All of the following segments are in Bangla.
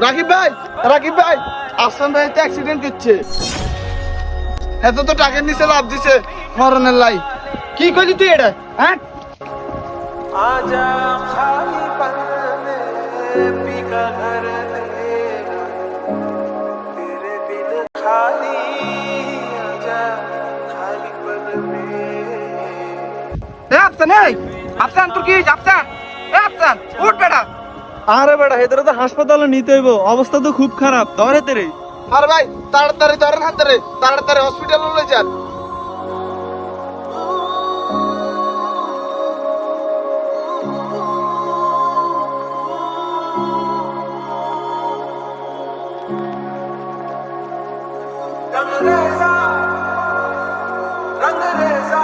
রাকিব ভাই, রাকিব ভাই, আফসান ভাই তো অ্যাক্সিডেন্ট করছে। এত তো টাকার নিচে লাভ দিছে মরণের লাই। কি করলি তুই এটা? হ্যাঁ, आजा खाली पल में पीका घर तेरा तेरे बिन खाली आजा खाली पल में আফসান, এই আফসান, তোর কি হয়েছে? আফসান, এই আফসান, উঠ বেটা। আরে বেটা হেদের তো হাসপাতালে নিতে হইব, অবস্থা তো খুব খারাপ। ধরে তেরে আর ভাই তাড়াতাড়ি ধরেন হাতে রে, তাড়াতাড়ি হসপিটালে লয়ে যান। रंग रेजा रंग रेजा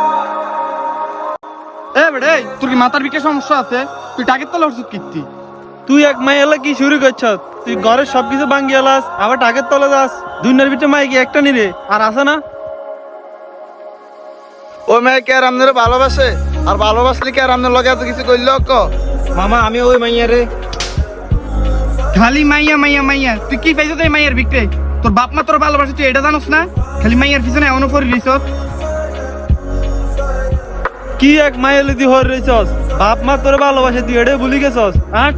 এ বেটা, এই তোর কি মাথার বিকে সমস্যা আছে? তুই টাকের তলা ওষুধ কিনতি? তুই এক মাই এলা কি শুরু করছ? তুই ঘরের সবকিছু ভাঙ্গি এলাস, আবার টাকের তলে যাস। দুনিয়ার ভিতরে মাই কি একটা নিরে আর আছে না? ও মেয়ে কে আর আপনার ভালোবাসে? আর ভালোবাসলে কি আর আপনার লগে এত কিছু করলো? মামা আমি ওই মাইয়া রে। খালি মাইয়া মাইয়া মাইয়া, তুই কি পাইছ এই মাইয়ার বিকতে? তোর বাপ মা তোর ভালোবাসে, তুই এটা জানোস না? খালি মাইয়ার পিছনে এমন ফরি রইছ। কি এক মাইয়া লিদি হর রইছস? বাপ মা তোর ভালোবাসে, তুই এটাই ভুলি গেছস? হ্যাঁ